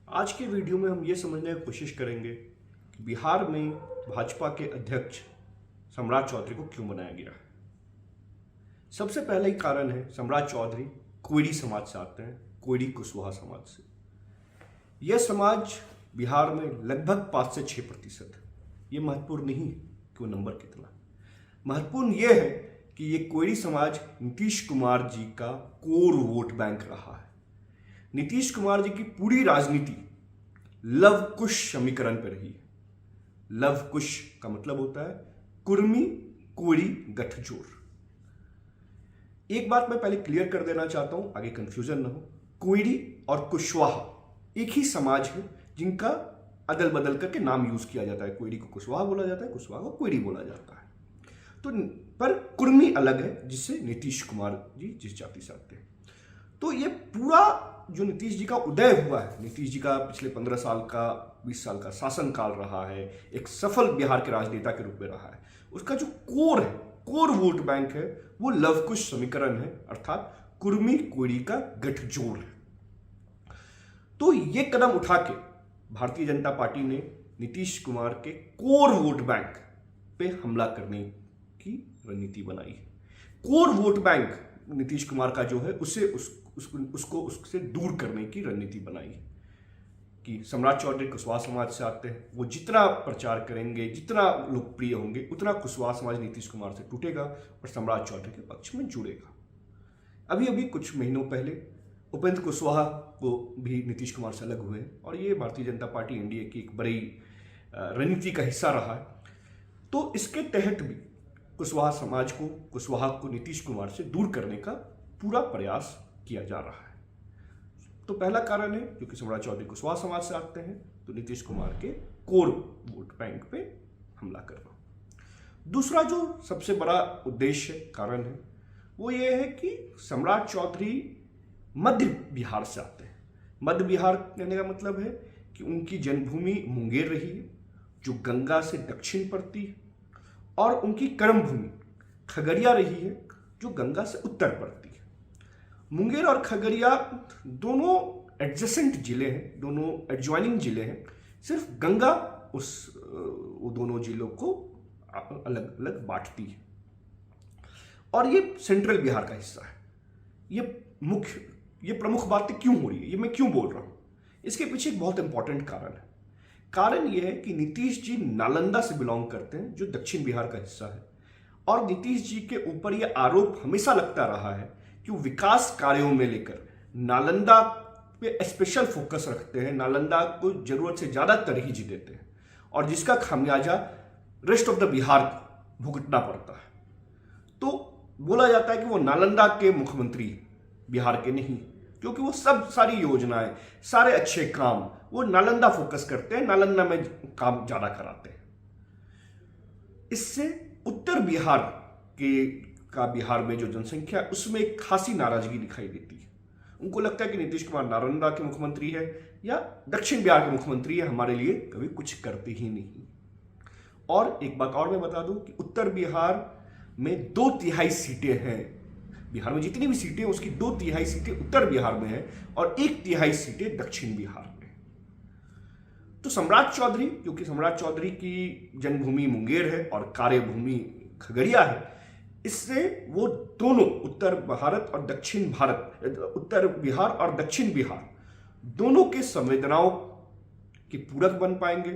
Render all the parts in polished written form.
आज के वीडियो में हम ये समझने की कोशिश करेंगे कि बिहार में भाजपा के अध्यक्ष सम्राट चौधरी को क्यों बनाया गया है। सबसे पहला ही कारण है, सम्राट चौधरी कोयरी समाज से आते हैं, कोयरी कुशवाहा समाज से। यह समाज बिहार में लगभग 5 से 6%। ये महत्वपूर्ण नहीं कि वो नंबर कितना, महत्वपूर्ण यह है कि ये कोयरी समाज नीतीश कुमार जी का कोर वोट बैंक रहा है। नीतीश कुमार जी की पूरी राजनीति लव कुश समीकरण पर रही है। लव कुश का मतलब होता है कुर्मी कोयरी गठजोड़। एक बात मैं पहले क्लियर कर देना चाहता हूं, आगे कंफ्यूजन ना हो। कोयरी और कुशवाहा एक ही समाज है जिनका अदल बदल करके नाम यूज किया जाता है। कोयरी को कुशवाहा बोला जाता है, कुशवाहा को कोयरी बोला जाता है। तो पर कुर्मी अलग है, जिससे नीतीश कुमार जी जिस जाति से आते हैं। तो ये पूरा जो नीतीश जी का उदय हुआ है, नीतीश जी का पिछले 15 साल का 20 साल का शासनकाल रहा है, एक सफल बिहार के राजनेता के रूप में रहा है, उसका जो कोर है, कोर वोट बैंक है, वो लव कुश समीकरण है, अर्थात कुर्मी कोयरी का गठजोड़ है। तो ये कदम उठा के भारतीय जनता पार्टी ने नीतीश कुमार के कोर वोट बैंक पे हमला करने की रणनीति बनाई है। Core vote bank Nitish Kumar का जो है उसको उससे दूर करने की रणनीति बनाई है कि सम्राट चौधरी कुशवाहा समाज से आते हैं, वो जितना प्रचार करेंगे, जितना लोकप्रिय होंगे, उतना कुशवाहा समाज नीतीश कुमार से टूटेगा और सम्राट चौधरी के पक्ष में जुड़ेगा। अभी कुछ महीनों पहले उपेंद्र कुशवाहा को भी नीतीश कुमार से अलग हुए और ये भारतीय जनता पार्टी एनडीए की एक बड़ी रणनीति का हिस्सा रहा है। तो इसके तहत भी कुशवाहा को नीतीश कुमार से दूर करने का पूरा प्रयास किया जा रहा है। तो पहला कारण है, क्योंकि सम्राट चौधरी कुशवाहा समाज से आते हैं, तो नीतीश कुमार के कोर वोट बैंक पे हमला करना। दूसरा जो सबसे बड़ा उद्देश्य कारण है, वो ये है कि सम्राट चौधरी मध्य बिहार से आते हैं। मध्य बिहार कहने का मतलब है कि उनकी जन्मभूमि मुंगेर रही है, जो गंगा से दक्षिण पड़ती है, और उनकी कर्मभूमि खगड़िया रही है, जो गंगा से उत्तर पड़ती है। मुंगेर और खगड़िया दोनों एडजेसेंट जिले हैं, दोनों एडजॉइनिंग जिले हैं, सिर्फ गंगा वो दोनों जिलों को अलग अलग बांटती है और ये सेंट्रल बिहार का हिस्सा है। ये प्रमुख बातें क्यों हो रही है, ये मैं क्यों बोल रहा हूं, इसके पीछे एक बहुत इंपॉर्टेंट कारण है। कारण यह है कि नीतीश जी नालंदा से बिलोंग करते हैं, जो दक्षिण बिहार का हिस्सा है, और नीतीश जी के ऊपर यह आरोप हमेशा लगता रहा है कि वो विकास कार्यों में लेकर नालंदा पे स्पेशल फोकस रखते हैं, नालंदा को जरूरत से ज्यादा तरजीह देते हैं, और जिसका खामियाजा रेस्ट ऑफ द बिहार को भुगतना पड़ता है। तो बोला जाता है कि वो नालंदा के मुख्यमंत्री बिहार के नहीं, क्योंकि वो सारी योजनाएं, सारे अच्छे काम वो नालंदा फोकस करते हैं, नालंदा में काम ज्यादा कराते हैं। इससे उत्तर बिहार बिहार में जो जनसंख्या है, उसमें एक खासी नाराजगी दिखाई देती है। उनको लगता है कि नीतीश कुमार नालंदा के मुख्यमंत्री है या दक्षिण बिहार के मुख्यमंत्री है, हमारे लिए कभी कुछ करते ही नहीं। और एक बात और मैं बता दूं कि उत्तर बिहार में 2/3 सीटें हैं। बिहार में जितनी भी सीटें हैं, उसकी 2/3 सीटें उत्तर बिहार में है और 1/3 सीटें दक्षिण बिहार में। तो सम्राट चौधरी, क्योंकि सम्राट चौधरी की जन्मभूमि मुंगेर है और कार्यभूमि खगड़िया है, इससे वो दोनों उत्तर बिहार और दक्षिण बिहार दोनों के संवेदनाओं के पूरक बन पाएंगे,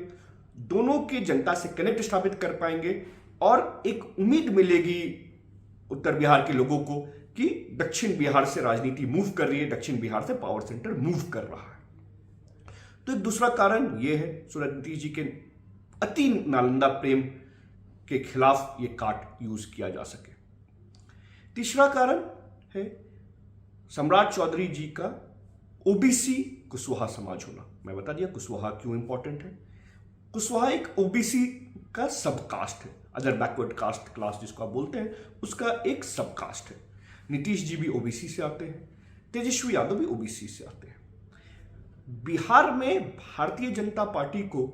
दोनों के जनता से कनेक्ट स्थापित कर पाएंगे, और एक उम्मीद मिलेगी उत्तर बिहार के लोगों को कि दक्षिण बिहार से राजनीति मूव कर रही है, दक्षिण बिहार से पावर सेंटर मूव कर रहा है। तो एक दूसरा कारण यह है, नीतीश जी के अति नालंदा प्रेम के खिलाफ यह काट यूज किया जा सके। तीसरा कारण है सम्राट चौधरी जी का ओबीसी कुशवाहा समाज होना। मैं बता दिया कुशवाहा क्यों इंपॉर्टेंट है। कुशवाहा एक ओबीसी का सब कास्ट है, अदर बैकवर्ड कास्ट क्लास जिसको आप बोलते हैं, उसका एक सब कास्ट है। नीतीश जी भी ओबीसी से आते हैं, तेजस्वी यादव भी ओबीसी से आते हैं। बिहार में भारतीय जनता पार्टी को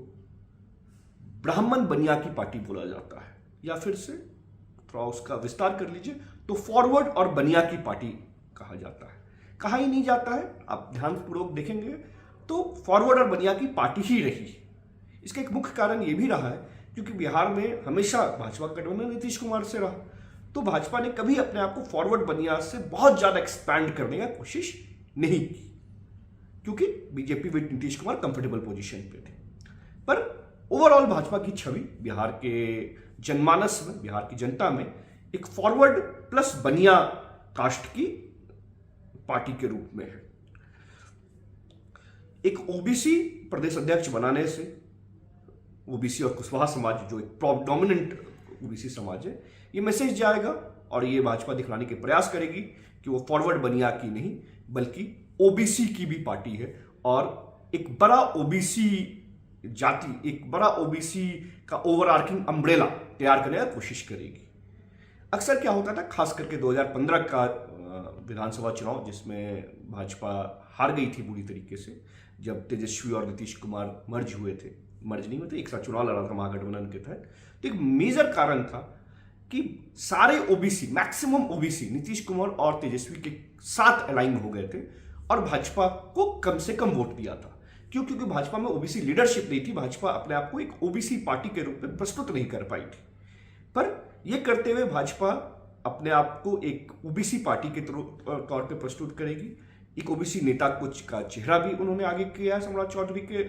ब्राह्मण बनिया की पार्टी बोला जाता है, या फिर से थोड़ा उसका विस्तार कर लीजिए तो फॉरवर्ड और बनिया की पार्टी कहा जाता है। कहा ही नहीं जाता है, आप ध्यानपूर्वक देखेंगे तो फॉरवर्ड और बनिया की पार्टी ही रही। इसका एक मुख्य कारण यह भी रहा है क्योंकि बिहार में हमेशा भाजपा का गठबंधन नीतीश कुमार से रहा, तो भाजपा ने कभी अपने आप को फॉरवर्ड बनिया से बहुत ज्यादा एक्सपैंड करने की कोशिश नहीं की, क्योंकि BJP with Nitish Kumar comfortable position पे थे। पर ओवरऑल भाजपा की छवि बिहार के जनमानस में, बिहार की जनता में एक फॉरवर्ड प्लस बनिया कास्ट की पार्टी के रूप में है। एक ओबीसी प्रदेश अध्यक्ष बनाने से ओबीसी और कुशवाहा समाज, जो एक डोमिनेंट ओबीसी समाज है, ये मैसेज जाएगा और ये भाजपा दिखलाने के प्रयास करेगी कि वो फॉरवर्ड बनिया की नहीं बल्कि ओबीसी की भी पार्टी है और एक बड़ा ओबीसी जाति, एक बड़ा ओबीसी का ओवरआर्किंग अम्ब्रेला तैयार करने की कोशिश करेगी। अक्सर क्या होता था, खास करके 2015 का विधानसभा चुनाव जिसमें भाजपा हार गई थी बुरी तरीके से, जब तेजस्वी और नीतीश कुमार मर्ज नहीं हुए थे, एक साथ चुनाव लड़ा था महागठबंधन के तहत। तो एक मेजर कारण था कि सारे OBC, maximum OBC Nitish Kumar और तेजस्वी के साथ अलाइन हो गए थे और भाजपा को कम से कम वोट दिया था। क्योंकि भाजपा में ओबीसी लीडरशिप नहीं थी, भाजपा अपने आप को एक ओबीसी पार्टी के रूप में प्रस्तुत नहीं कर पाई थी। पर यह करते हुए भाजपा अपने आप को एक ओबीसी पार्टी के तौर पे प्रस्तुत करेगी। एक ओबीसी नेता का चेहरा भी उन्होंने आगे किया है सम्राट चौधरी के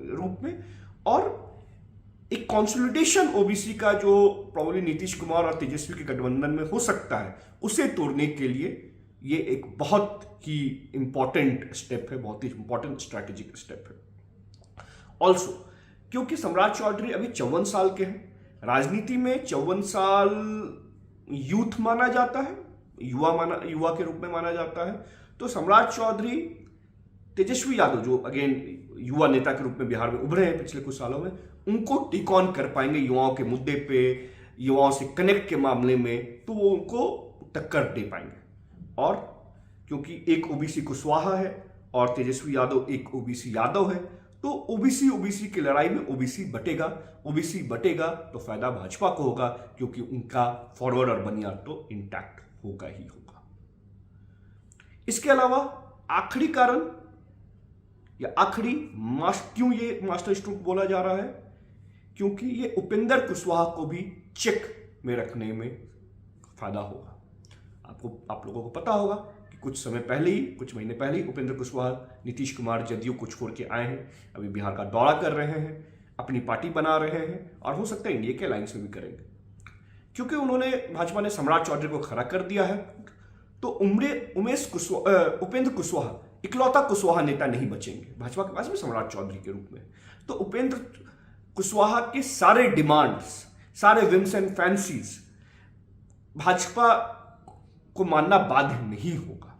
रूप में, और एक कंसोलिडेशन ओबीसी का जो प्रॉब्लम नीतीश कुमार और तेजस्वी के गठबंधन में हो सकता है, उसे तोड़ने के लिए ये एक बहुत ही इंपॉर्टेंट स्टेप है, बहुत ही इंपॉर्टेंट स्ट्रैटेजिक स्टेप है। ऑल्सो क्योंकि सम्राट चौधरी अभी 54 साल के हैं, राजनीति में 54 साल यूथ माना जाता है, युवा के रूप में माना जाता है। तो सम्राट चौधरी, तेजस्वी यादव जो अगेन युवा नेता के रूप में बिहार में उभरे हैं पिछले कुछ सालों में, उनको टिक ऑन कर पाएंगे युवाओं के मुद्दे पे, युवाओं से कनेक्ट के मामले में, तो वो उनको टक्कर दे पाएंगे। और क्योंकि एक ओबीसी कुशवाहा है और तेजस्वी यादव एक ओबीसी यादव है, तो ओबीसी की लड़ाई में ओबीसी बटेगा तो फायदा भाजपा को होगा, क्योंकि उनका फॉरवर्ड और बनिया तो इंटैक्ट होगा ही होगा। इसके अलावा आखिरी कारण या क्यों ये मास्टर स्ट्रोक बोला जा रहा है, क्योंकि ये उपेंद्र कुशवाहा को भी चेक में रखने में फायदा होगा। आप लोगों को पता होगा कि कुछ महीने पहले ही उपेंद्र कुशवाहा नीतीश कुमार जदयू को छोड़ के आए हैं, अभी बिहार का दौरा कर रहे हैं, अपनी पार्टी बना रहे हैं और हो सकता है इंडिया के अलायंस में भी करेंगे। क्योंकि भाजपा ने सम्राट चौधरी को खड़ा कर दिया है, तो उपेंद्र कुशवाहा इकलौता कुशवाहा नेता नहीं बचेंगे भाजपा के पास में सम्राट चौधरी के रूप में। तो उपेंद्र कुशवाहा के सारे डिमांड्स, सारे विम्स एंड फैंसीज भाजपा को मानना बाध्य नहीं होगा।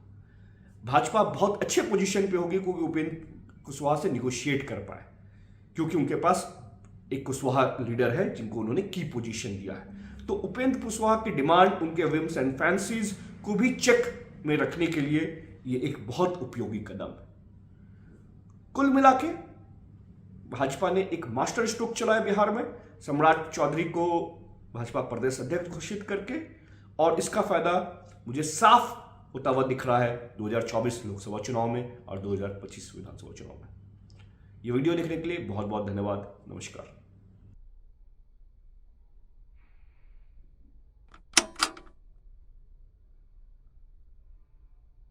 भाजपा बहुत अच्छे पोजीशन पे होगी क्योंकि उपेंद्र कुशवाहा से निगोशिएट कर पाए, क्योंकि उनके पास एक कुशवाहा लीडर है जिनको उन्होंने की पोजीशन दिया है। तो उपेंद्र कुशवाहा की डिमांड, उनके विम्स एंड फैंसीज को भी चेक में रखने के लिए ये एक बहुत उपयोगी कदम है। कुल मिला के भाजपा ने एक मास्टर स्ट्रोक चलाया बिहार में, सम्राट चौधरी को भाजपा प्रदेश अध्यक्ष घोषित करके, और इसका फायदा मुझे साफ होता हुआ दिख रहा है 2024 लोकसभा चुनाव में और 2025 विधानसभा चुनाव में। ये वीडियो देखने के लिए बहुत बहुत धन्यवाद। नमस्कार।